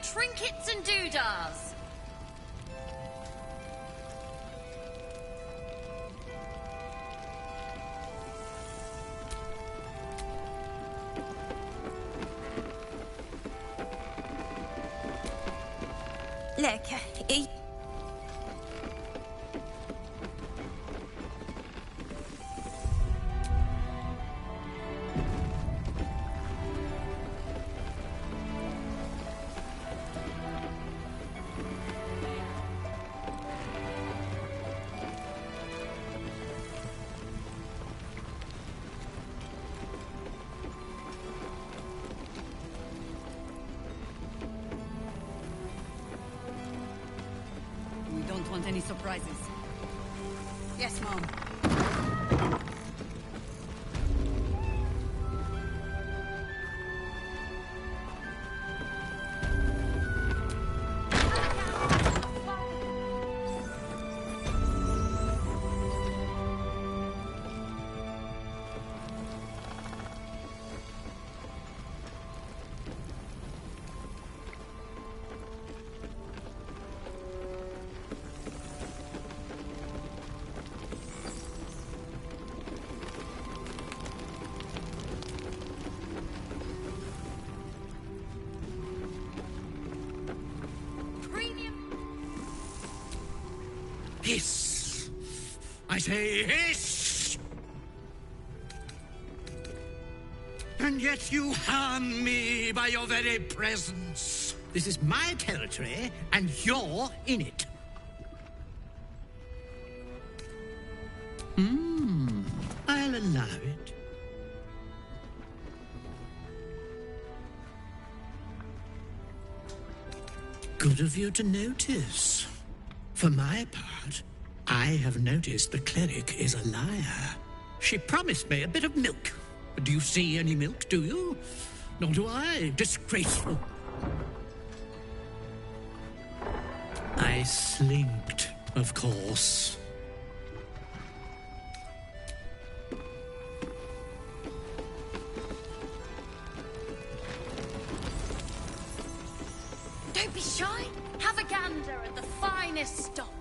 trinkets and doodahs. Look, We don't want any surprises. Yes, Mom. Hiss! I say hiss! And yet you harm me by your very presence. This is my territory, and you're in it. I'll allow it. Good of you to notice. For my part, I have noticed the cleric is a liar. She promised me a bit of milk. But do you see any milk, do you? Nor do I. Disgraceful. I slinked, of course. Don't be shy. Have a gander at the finest stock.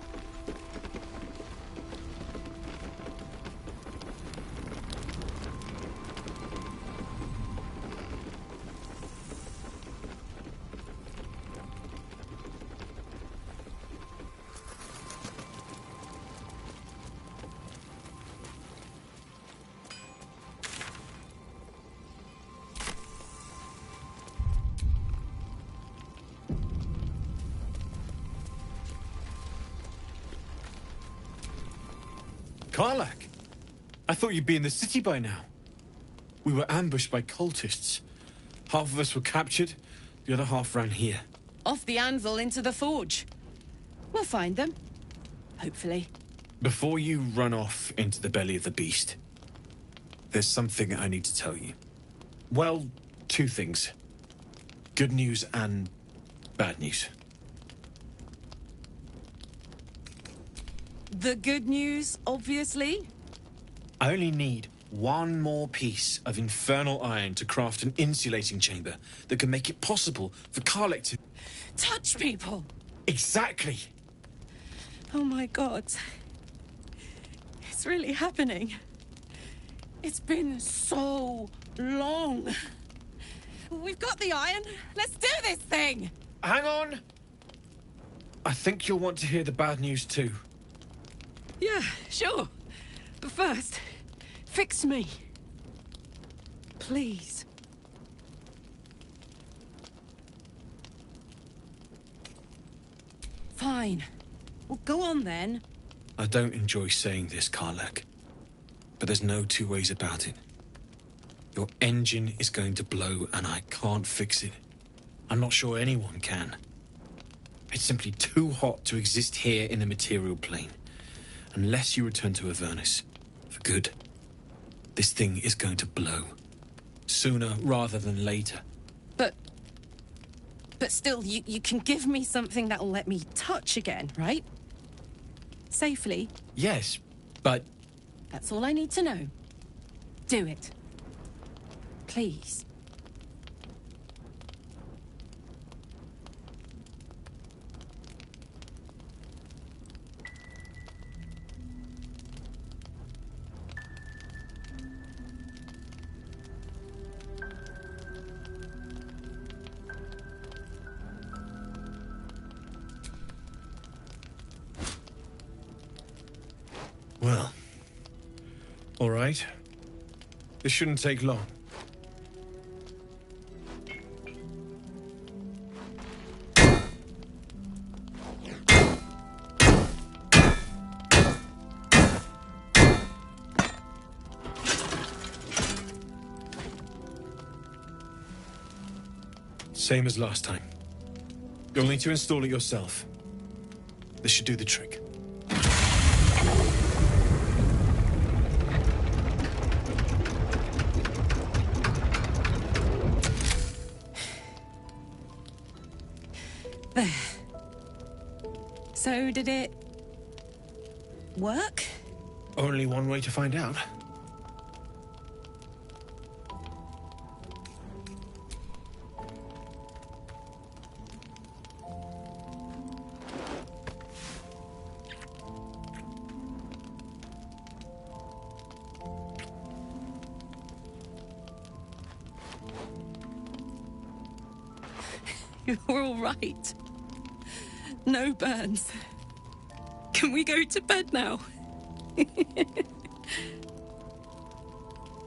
Karlach! I thought you'd be in the city by now. We were ambushed by cultists. Half of us were captured, the other half ran here. Off the anvil into the forge. We'll find them. Hopefully. Before you run off into the belly of the beast, there's something I need to tell you. Well, two things. Good news and bad news. The good news, obviously. I only need one more piece of infernal iron to craft an insulating chamber that can make it possible for Karlach to... Touch people! Exactly! Oh my god. It's really happening. It's been so long. We've got the iron. Let's do this thing! Hang on! I think you'll want to hear the bad news too. Yeah, sure. But first, fix me. Please. Fine. Well, go on then. I don't enjoy saying this, Karlach, but there's no two ways about it. Your engine is going to blow and I can't fix it. I'm not sure anyone can. It's simply too hot to exist here in the material plane. Unless you return to Avernus for good, this thing is going to blow. Sooner rather than later. But still, you can give me something that'll let me touch again, right? Safely. Yes, but... That's all I need to know. Do it. Please. Well, all right. This shouldn't take long. Same as last time. You'll need to install it yourself. This should do the trick. There. So, did it work? Only one way to find out. You're all right. No burns. Can we go to bed now?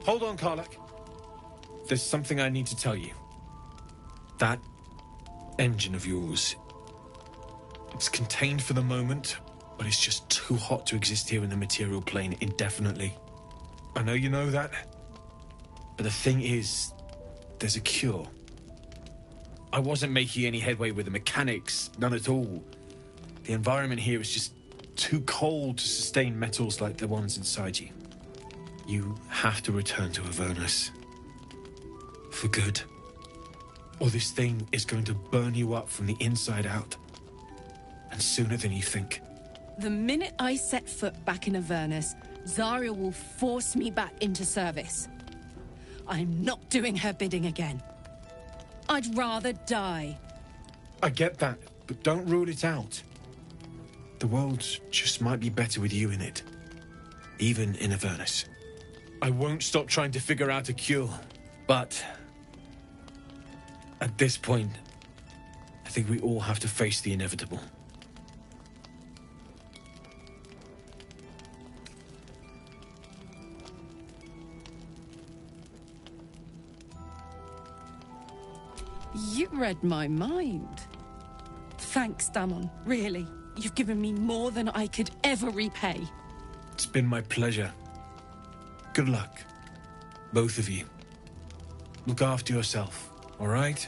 Hold on, Karlach. There's something I need to tell you. That engine of yours, it's contained for the moment, but it's just too hot to exist here in the material plane indefinitely. I know you know that, but the thing is, there's a cure. I wasn't making any headway with the mechanics, none at all. The environment here is just too cold to sustain metals like the ones inside you. You have to return to Avernus. For good. Or this thing is going to burn you up from the inside out. And sooner than you think. The minute I set foot back in Avernus, Zarya will force me back into service. I'm not doing her bidding again. I'd rather die. I get that, but don't rule it out. The world just might be better with you in it. Even in Avernus. I won't stop trying to figure out a cure, but at this point, I think we all have to face the inevitable. You read my mind. Thanks, Damon. Really. You've given me more than I could ever repay. It's been my pleasure. Good luck, both of you. Look after yourself, all right?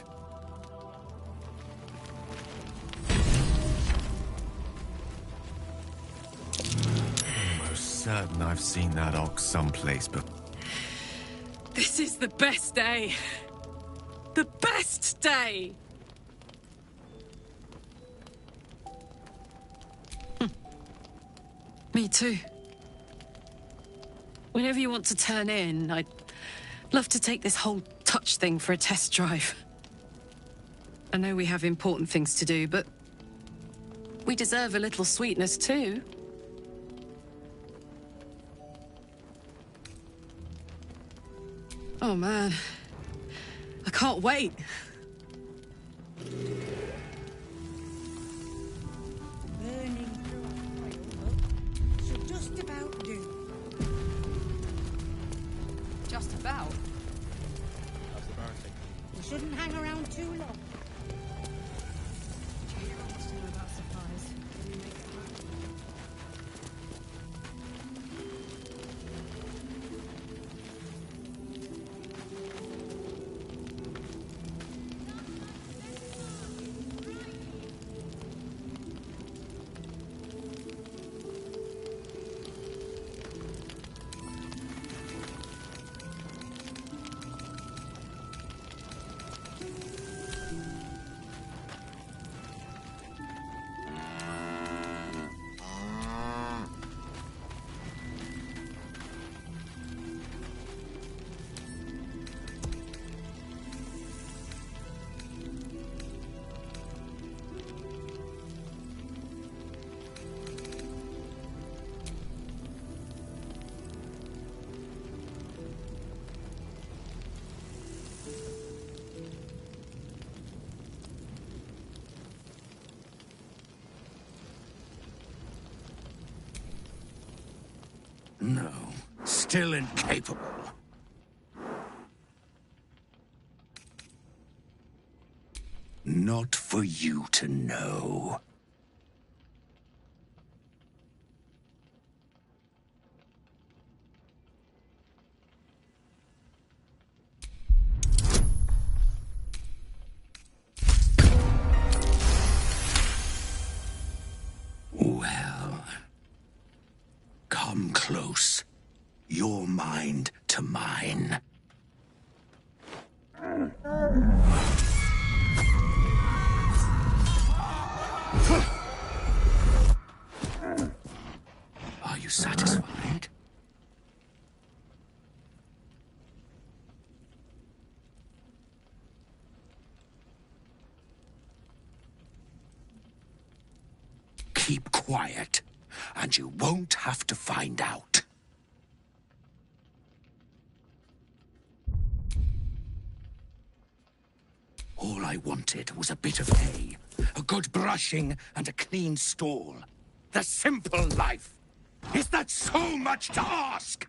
Almost certain I've seen that ox someplace, but This is the best day. The best day! Me too. Whenever you want to turn in, I'd love to take this whole touch thing for a test drive. I know we have important things to do, but we deserve a little sweetness too. Oh man, I can't wait. Burning should just about do. Just about. We shouldn't hang around too long. still incapable. Not for you to know. Well, come close. Your mind to mine. Are you satisfied? Keep quiet, and you won't have to find out. All I wanted was a bit of hay, a good brushing, and a clean stall. The simple life. Is that so much to ask?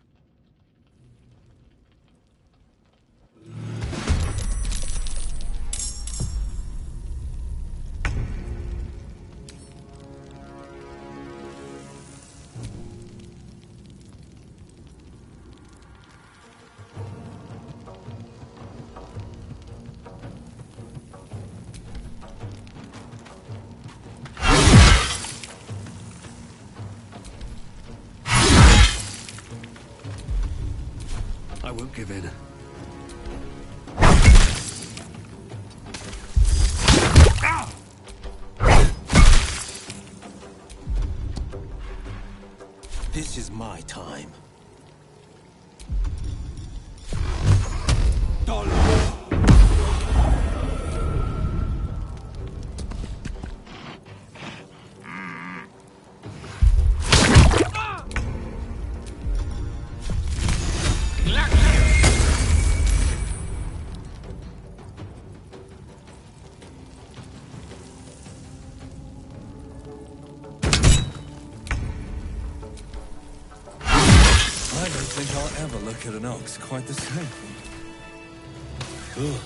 I won't give in. This is my time. I don't think I'll ever look at an ox quite the same. Ugh.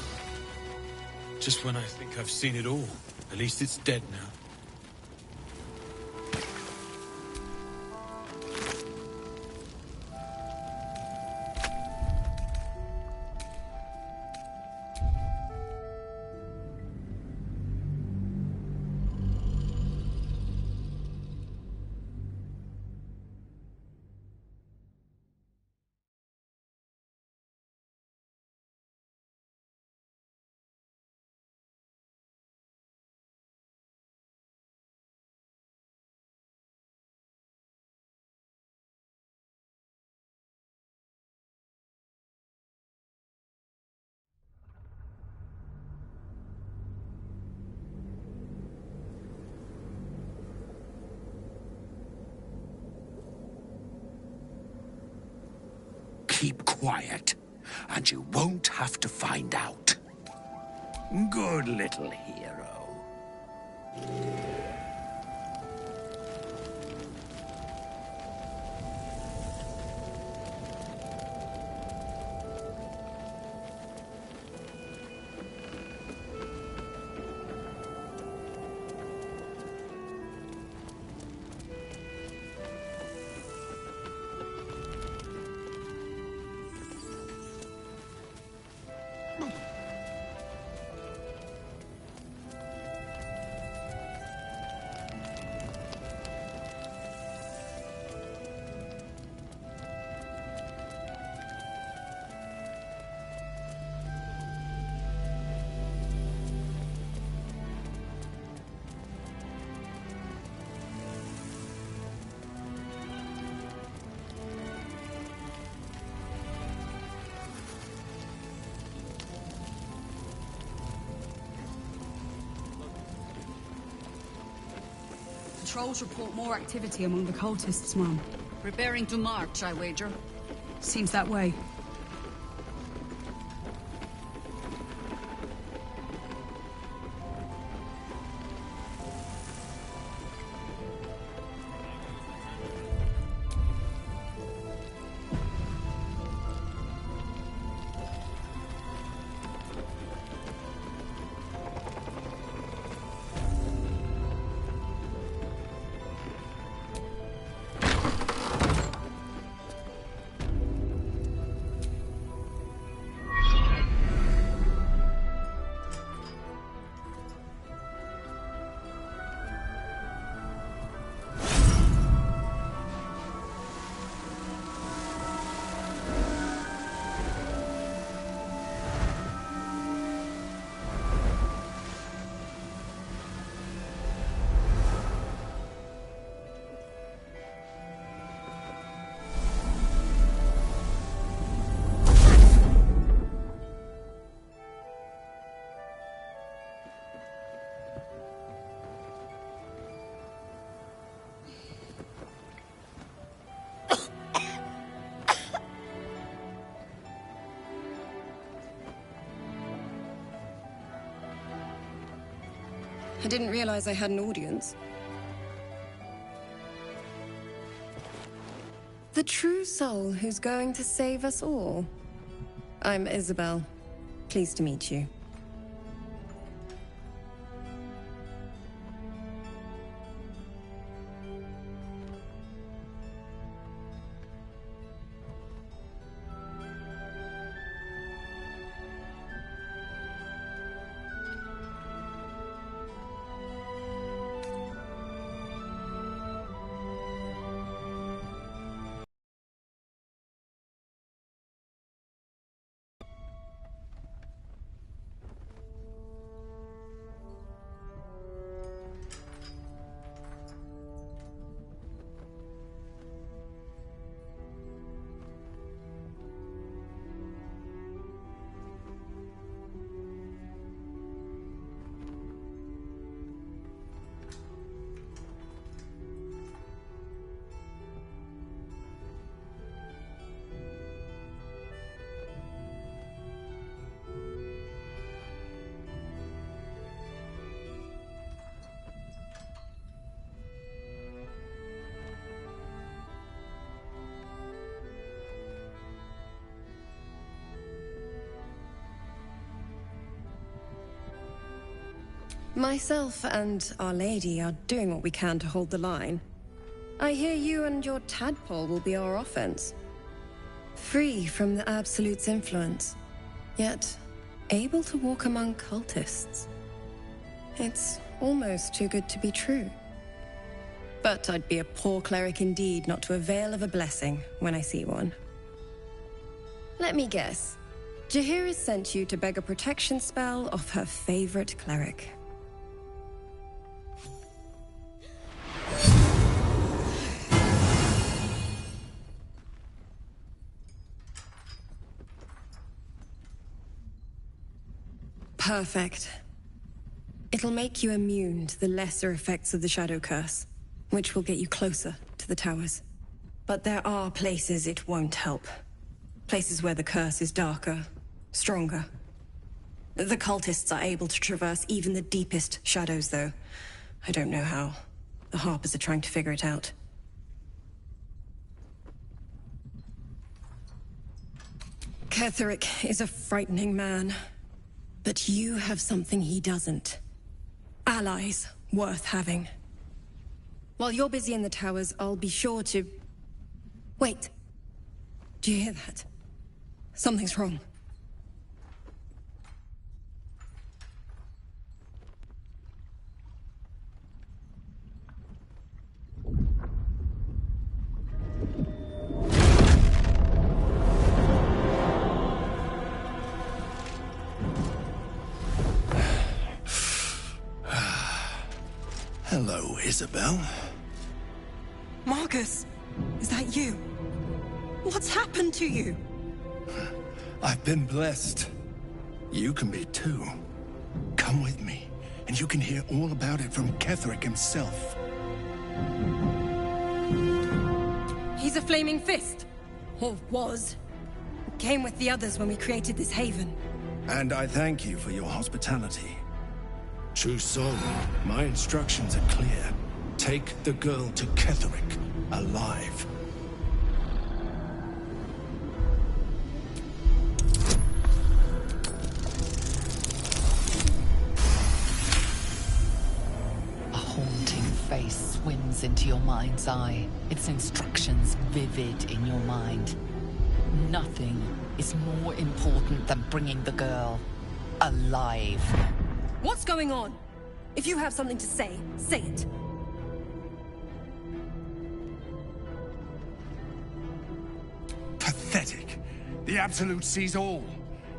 Just when I think I've seen it all. At least it's dead now. Keep quiet, and you won't have to find out. Good little hero. Patrols report more activity among the cultists, Mom. Preparing to march, I wager. Seems that way. I didn't realize I had an audience. The true soul who's going to save us all. I'm Isabel. Pleased to meet you. Myself and Our Lady are doing what we can to hold the line. I hear you and your tadpole will be our offense. Free from the Absolute's influence, yet able to walk among cultists. It's almost too good to be true. But I'd be a poor cleric indeed not to avail of a blessing when I see one. Let me guess. Jaheira sent you to beg a protection spell off her favorite cleric. Perfect. It'll make you immune to the lesser effects of the Shadow Curse, which will get you closer to the towers. But there are places it won't help. Places where the curse is darker, stronger. The cultists are able to traverse even the deepest shadows, though. I don't know how. The Harpers are trying to figure it out. Ketheric is a frightening man. But you have something he doesn't. Allies worth having. While you're busy in the towers, I'll be sure to... Wait. Do you hear that? Something's wrong. Hello, Isabel. Marcus, is that you? What's happened to you? I've been blessed. You can be too. Come with me, and you can hear all about it from Ketheric himself. He's a flaming fist. Or was. Came with the others when we created this haven. And I thank you for your hospitality. True soul, my instructions are clear. Take the girl to Ketheric, alive. A haunting face swims into your mind's eye, its instructions vivid in your mind. Nothing is more important than bringing the girl alive. What's going on? If you have something to say, say it. Pathetic. The Absolute sees all.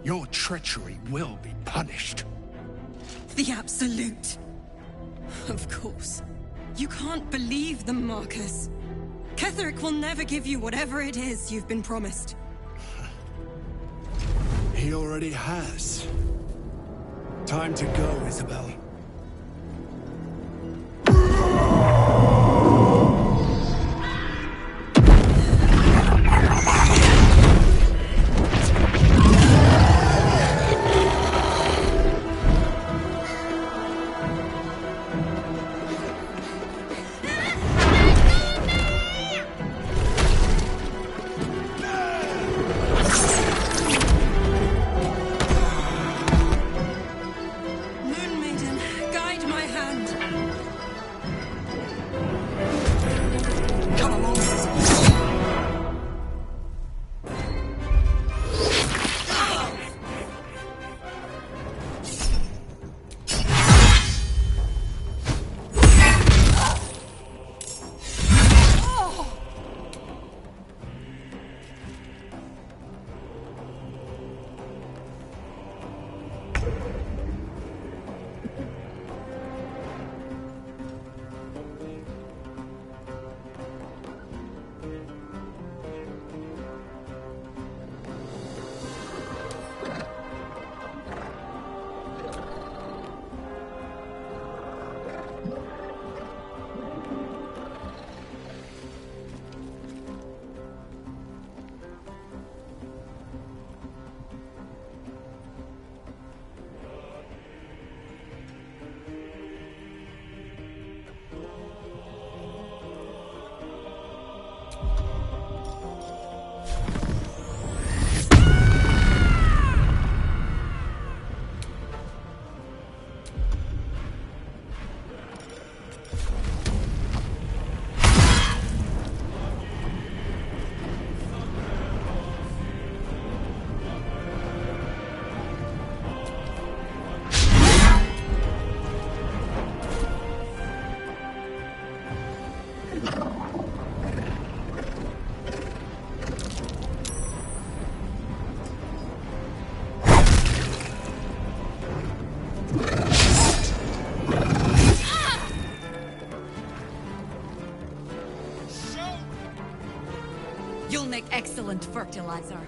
Your treachery will be punished. The Absolute. Of course. You can't believe them, Marcus. Ketheric will never give you whatever it is you've been promised. He already has. Time to go, Isabel. fertilizer.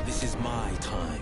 This is my time.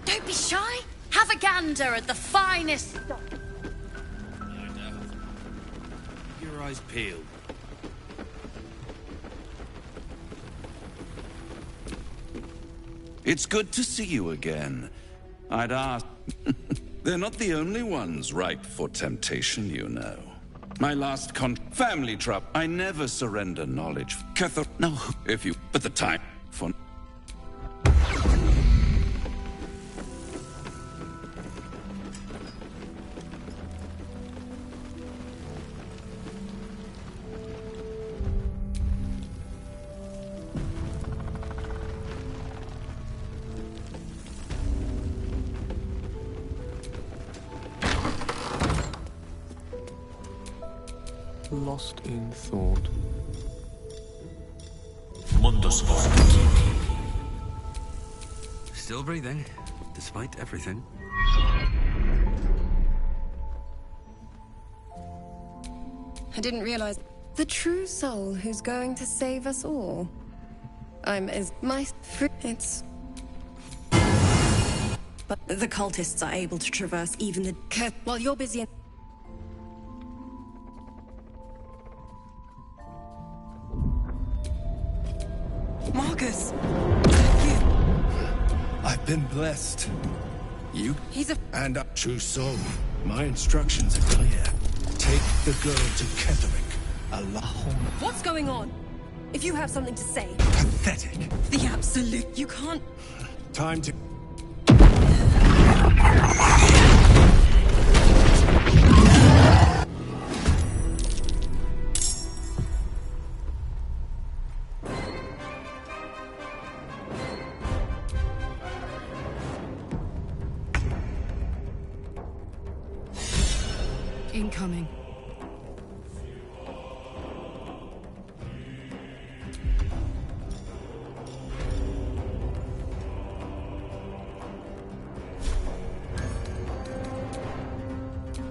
Don't be shy. Have a gander at the finest stock. I know. Keep your eyes peeled. It's good to see you again. I'd ask... They're not the only ones ripe for temptation, you know. My last family trouble. I never surrender knowledge. Cathar... No, if you... But the time for... Lost in thought. Mundus Vos. Still breathing, despite everything. I didn't realize the true soul who's going to save us all. It's... But the cultists are able to traverse even the... While you're busy in... Marcus! I've been blessed. You? He's a... And a true soul. My instructions are clear. Take the girl to Ketherick. Alone. What's going on? If you have something to say... Pathetic. The absolute... You can't... Time to... Incoming.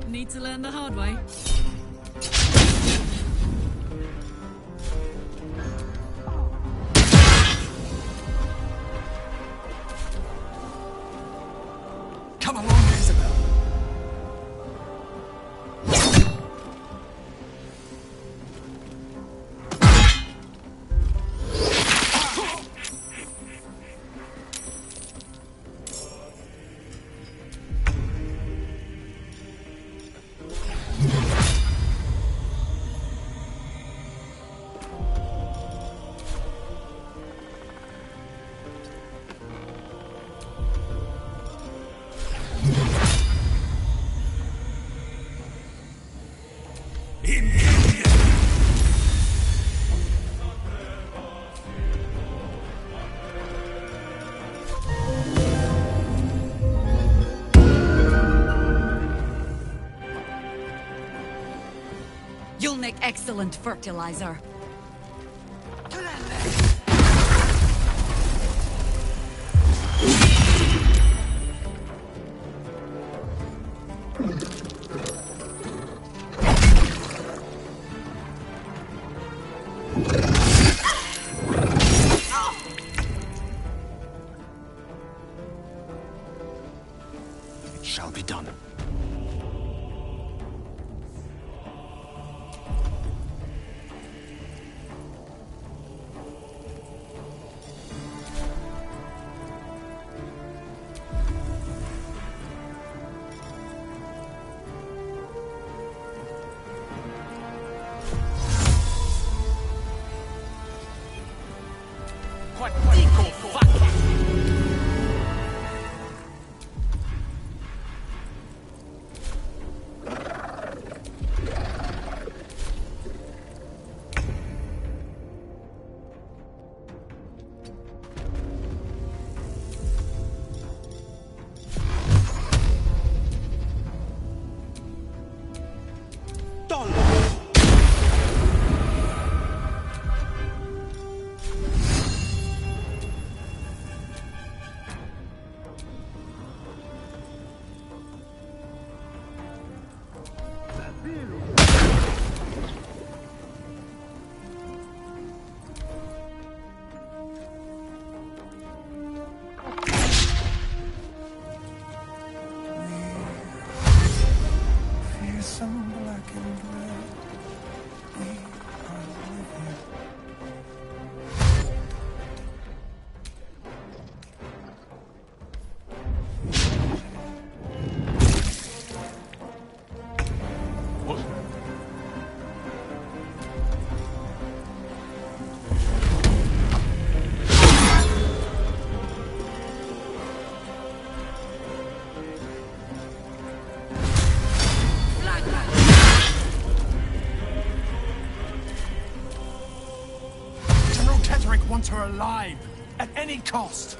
Need to learn the hard way. Come along, Isabel. You'll make excellent fertilizer. It shall be done. Fearsome black and red, we are living. General Kettering wants her alive, at any cost.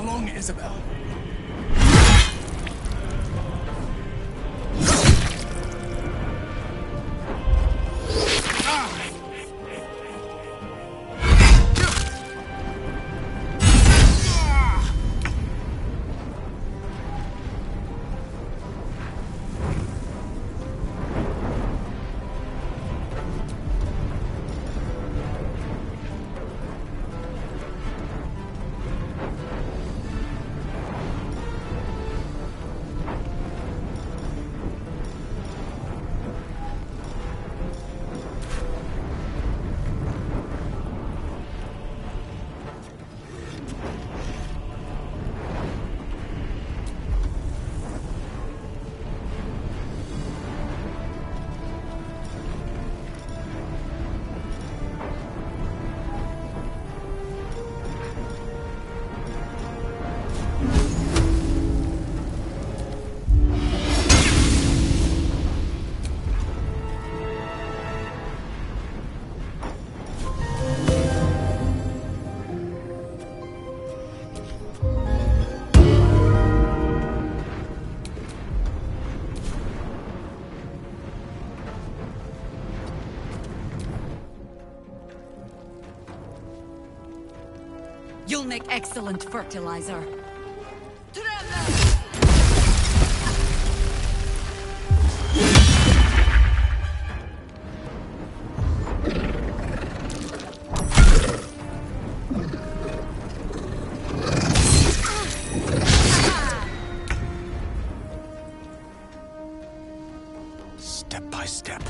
along, Isabel. You'll make excellent fertilizer. Step by step.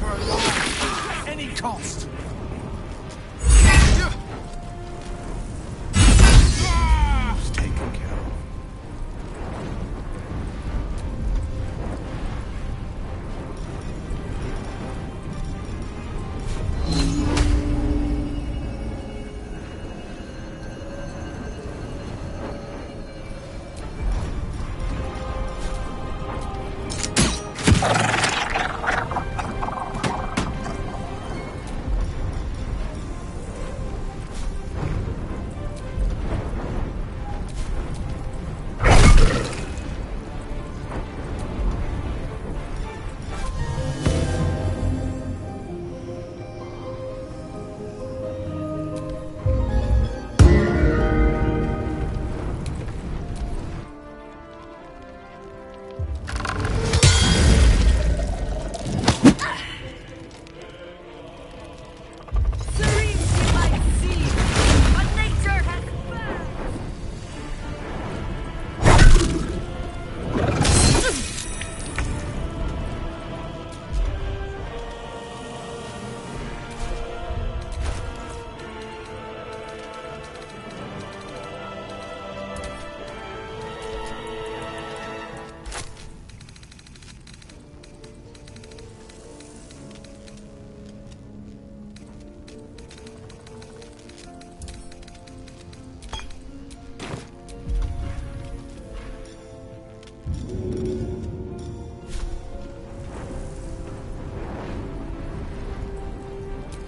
want her alive at any cost. It's taken care of.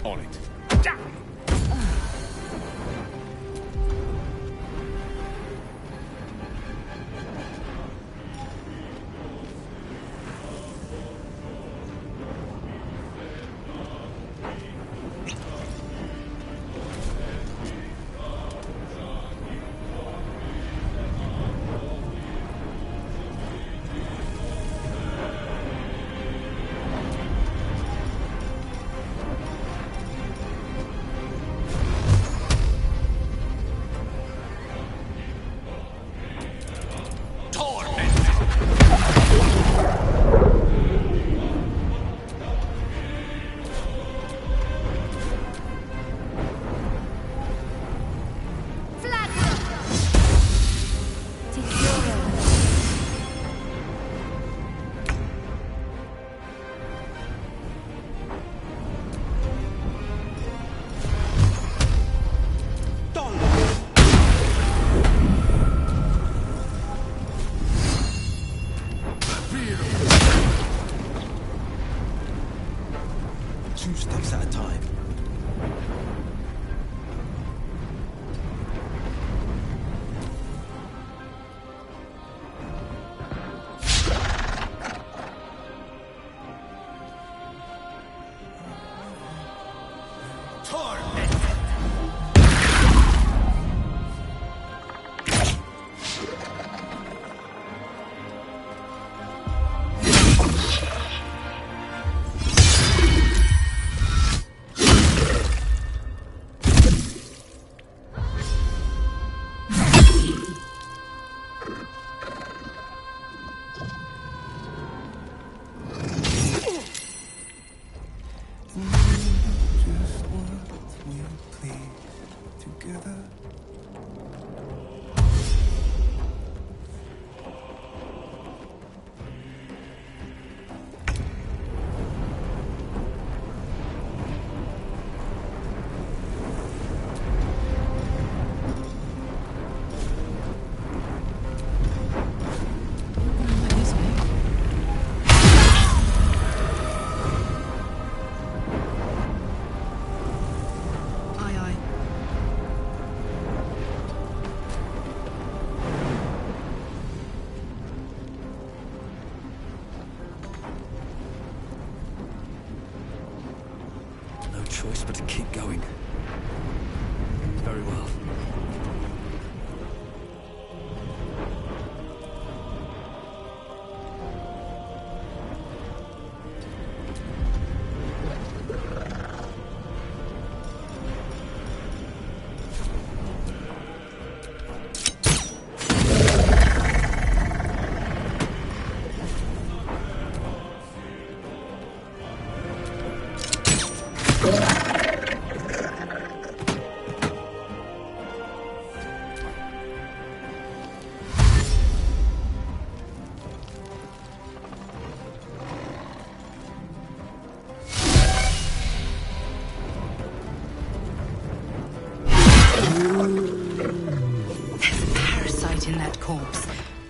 On it. Two steps at a time. choice but to keep going. Very well.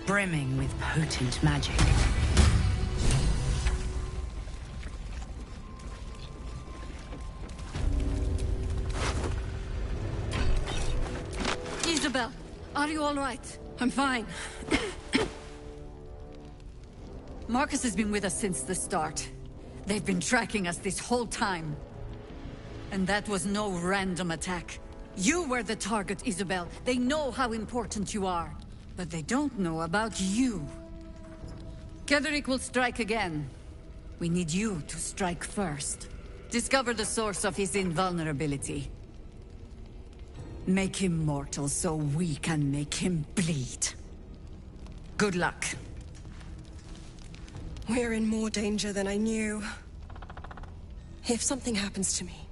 brimming with potent magic. Isabel, are you all right? I'm fine. Marcus has been with us since the start. They've been tracking us this whole time. And that was no random attack. You were the target, Isabel. They know how important you are. But they don't know about you. Ketheric will strike again. We need you to strike first. Discover the source of his invulnerability. Make him mortal so we can make him bleed. Good luck. We're in more danger than I knew. If something happens to me,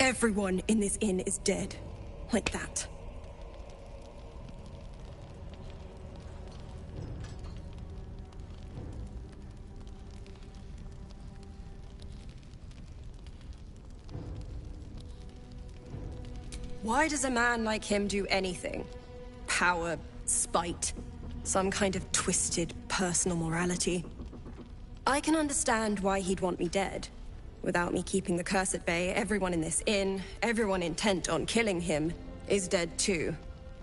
everyone in this inn is dead. Like that. Why does a man like him do anything? Power, spite, some kind of twisted personal morality. I can understand why he'd want me dead. Without me keeping the curse at bay, everyone in this inn, everyone intent on killing him, is dead too.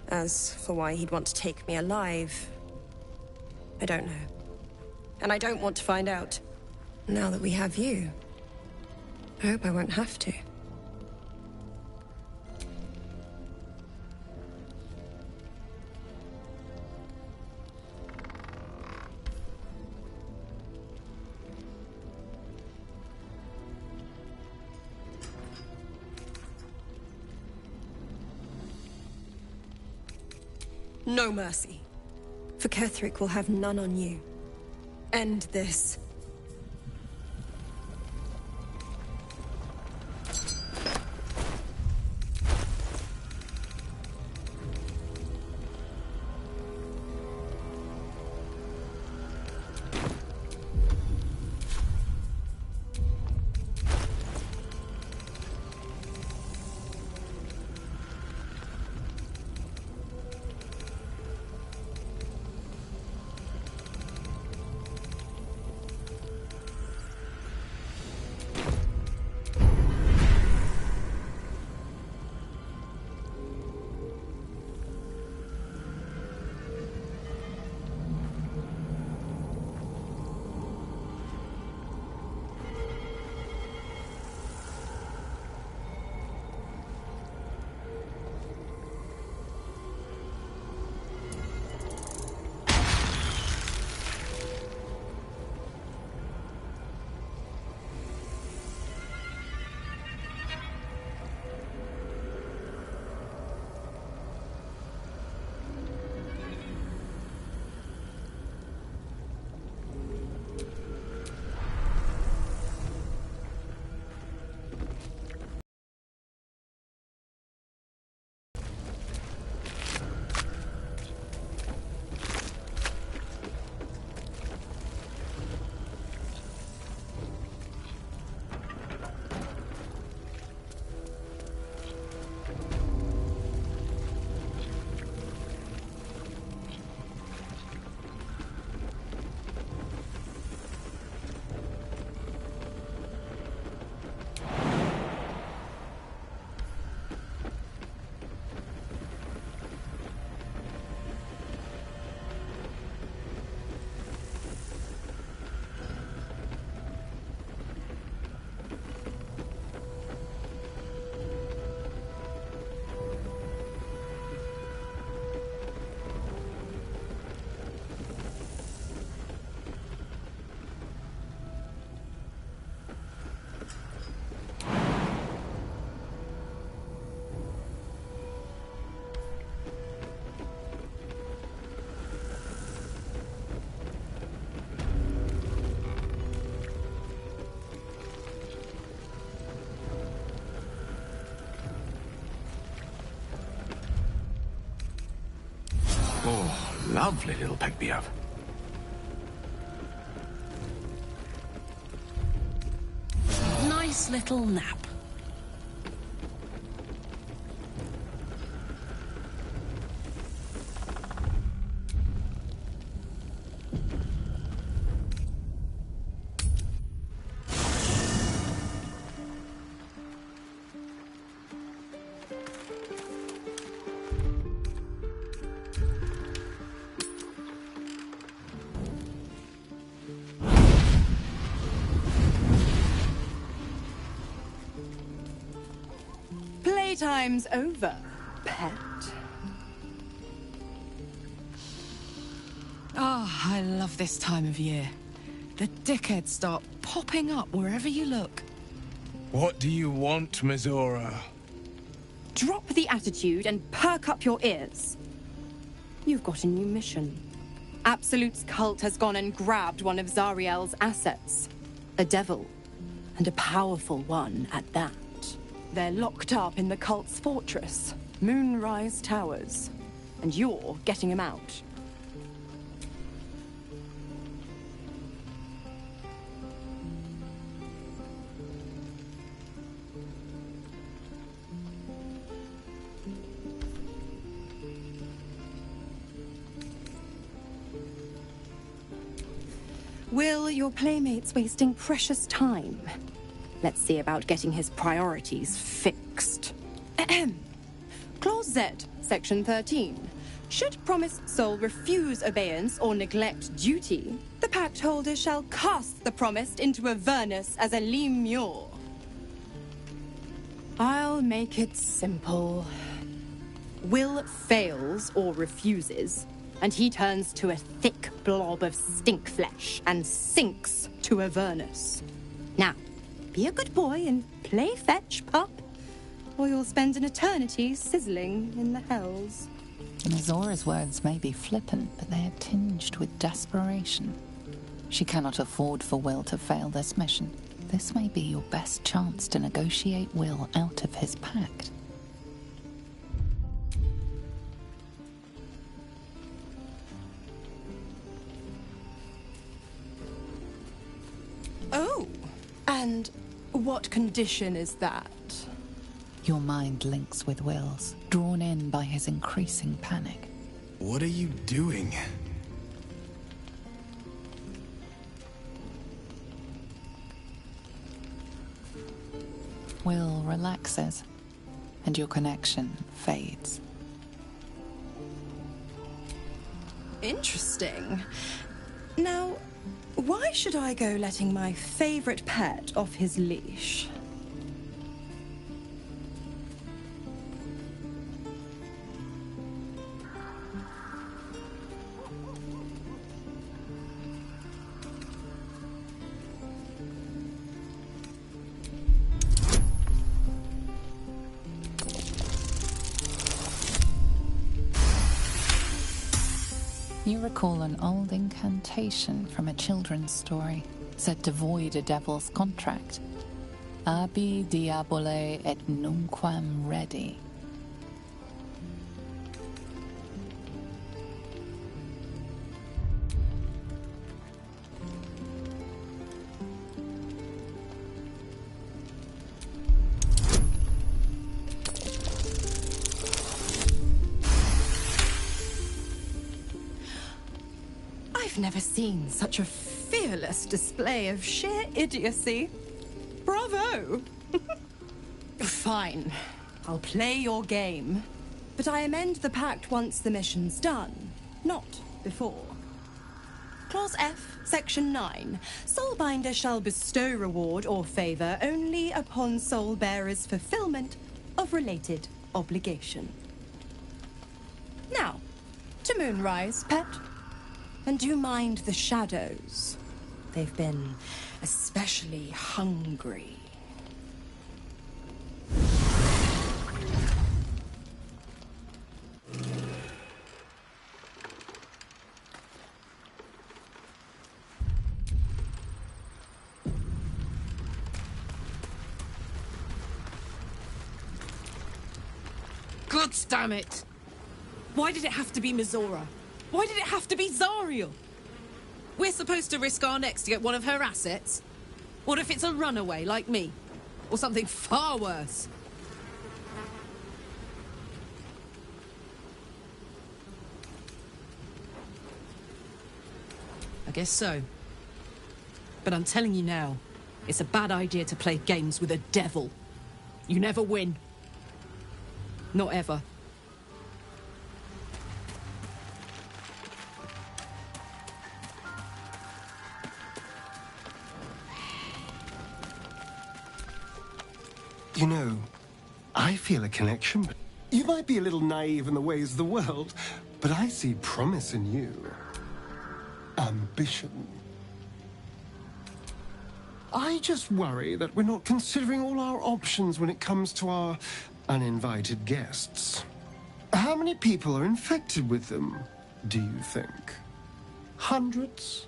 As for why he'd want to take me alive, I don't know. And I don't want to find out. Now that we have you, I hope I won't have to. No mercy. For Ketheric will have none on you. End this. Oh, lovely little Pegbiov. Nice little nap. time's over, pet. Oh, I love this time of year. The dickheads start popping up wherever you look. What do you want, Mizora? Drop the attitude and perk up your ears. You've got a new mission. Absolute's cult has gone and grabbed one of Zariel's assets. A devil. And a powerful one at that. They're locked up in the cult's fortress, Moonrise Towers. And you're getting him out. Will, your playmate's wasting precious time. Let's see about getting his priorities fixed. Clause Z, Section 13. Should promised soul refuse obeyance or neglect duty, the pact holder shall cast the promised into Avernus as a lemure. I'll make it simple. Will fails or refuses, and he turns to a thick blob of stink flesh and sinks to Avernus. Now, be a good boy and play fetch, pup, or you'll spend an eternity sizzling in the hells. Mizora's words may be flippant, but they are tinged with desperation. She cannot afford for Will to fail this mission. This may be your best chance to negotiate Will out of his pact. Oh, and what condition is that? Your mind links with Will's, drawn in by his increasing panic. What are you doing? Will relaxes, and your connection fades. Interesting. Now, why should I go letting my favorite pet off his leash? You recall an old incantation from a children's story, said to void a devil's contract. Abi diabole et nunquam redi. I've never seen such a fearless display of sheer idiocy. Bravo! Fine. I'll play your game. But I amend the pact once the mission's done, not before. Clause F, Section 9. Soulbinder shall bestow reward or favor only upon soul bearer's fulfillment of related obligation. Now, to Moonrise, pet. And do mind the shadows. They've been especially hungry. God damn it! Why did it have to be Mizora? Why did it have to be Zariel? We're supposed to risk our necks to get one of her assets? What if it's a runaway like me? Or something far worse? I guess so. But I'm telling you now, it's a bad idea to play games with a devil. You never win. Not ever. You know, I feel a connection, but you might be a little naive in the ways of the world, but I see promise in you. Ambition. I just worry that we're not considering all our options when it comes to our uninvited guests. How many people are infected with them, do you think? Hundreds?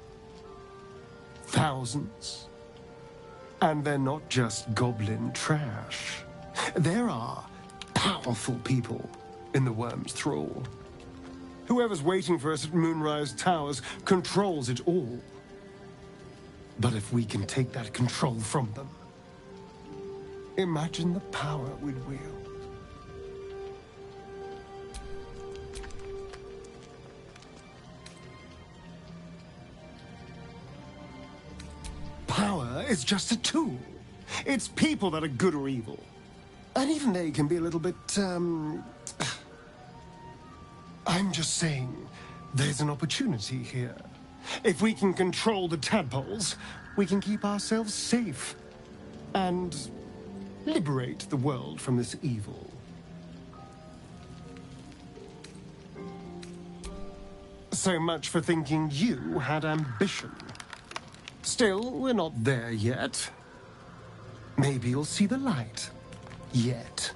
Thousands? And they're not just goblin trash. There are powerful people in the Worm's thrall. Whoever's waiting for us at Moonrise Towers controls it all. But if we can take that control from them, imagine the power we'd wield. Power is just a tool. It's people that are good or evil. And even they can be a little bit, I'm just saying, there's an opportunity here. If we can control the tadpoles, we can keep ourselves safe and liberate the world from this evil. So much for thinking you had ambition. Still, we're not there yet. Maybe you'll see the light. Yet.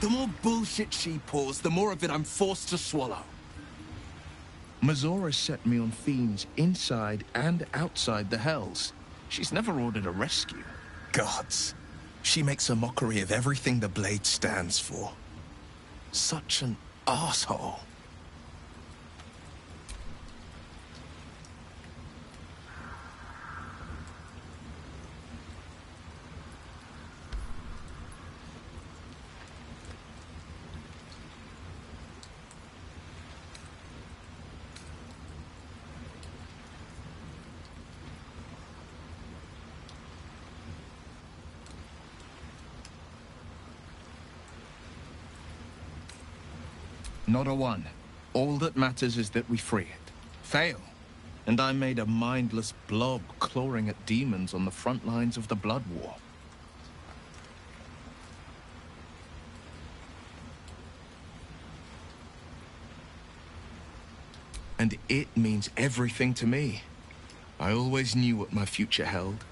The more bullshit she pours, the more of it I'm forced to swallow. Mizora set me on fiends inside and outside the Hells. She's never ordered a rescue. Gods. She makes a mockery of everything the Blade stands for. Such an asshole. Not a one. All that matters is that we free it. Fail, and I'm made a mindless blob clawing at demons on the front lines of the Blood War. And it means everything to me. I always knew what my future held,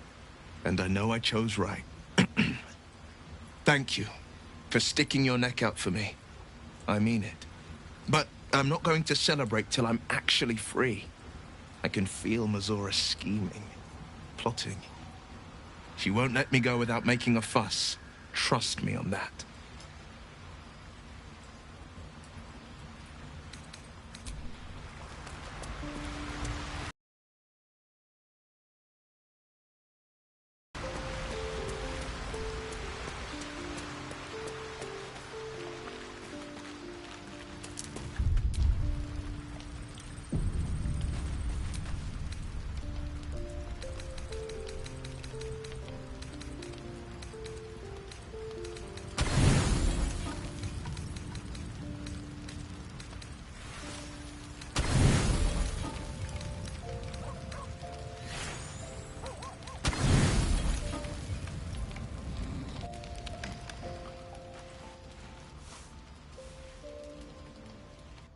and I know I chose right. Thank you for sticking your neck out for me. I mean it. But I'm not going to celebrate till I'm actually free. I can feel Mizora scheming, plotting. She won't let me go without making a fuss. Trust me on that.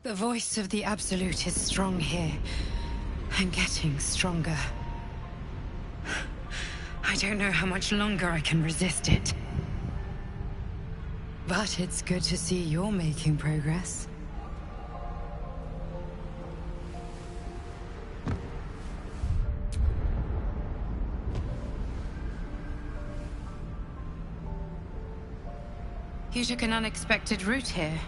The voice of the Absolute is strong here, and getting stronger. I don't know how much longer I can resist it. But it's good to see you're making progress. You took an unexpected route here.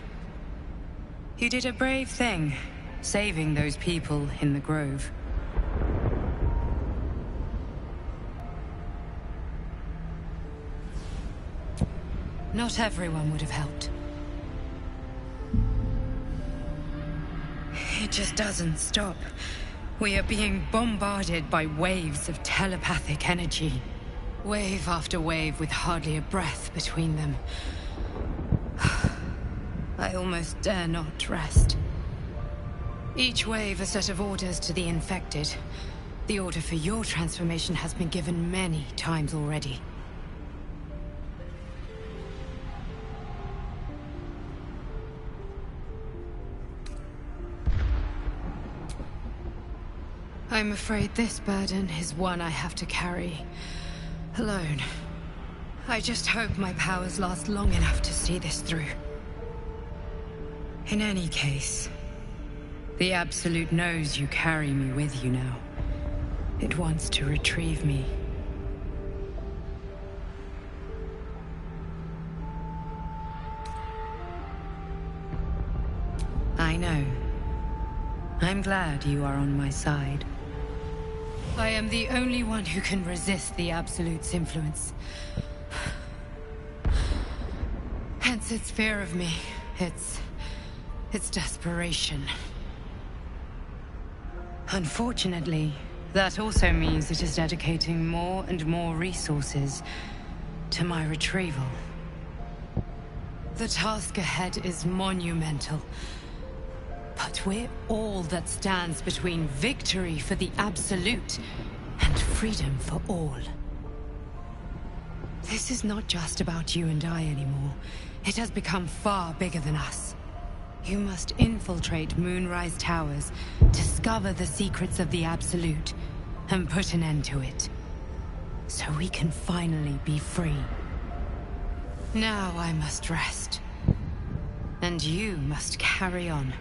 You did a brave thing, saving those people in the Grove. Not everyone would have helped. It just doesn't stop. We are being bombarded by waves of telepathic energy. Wave after wave with hardly a breath between them. I almost dare not rest. Each wave a set of orders to the infected. The order for your transformation has been given many times already. I'm afraid this burden is one I have to carry alone. I just hope my powers last long enough to see this through. In any case, the Absolute knows you carry me with you now. It wants to retrieve me. I know. I'm glad you are on my side. I am the only one who can resist the Absolute's influence. Hence its fear of me. Its desperation. Unfortunately, that also means it is dedicating more and more resources to my retrieval. The task ahead is monumental. But we're all that stands between victory for the Absolute and freedom for all. This is not just about you and I anymore. It has become far bigger than us. You must infiltrate Moonrise Towers, discover the secrets of the Absolute, and put an end to it. So we can finally be free. Now I must rest. And you must carry on.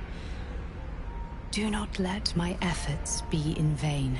Do not let my efforts be in vain.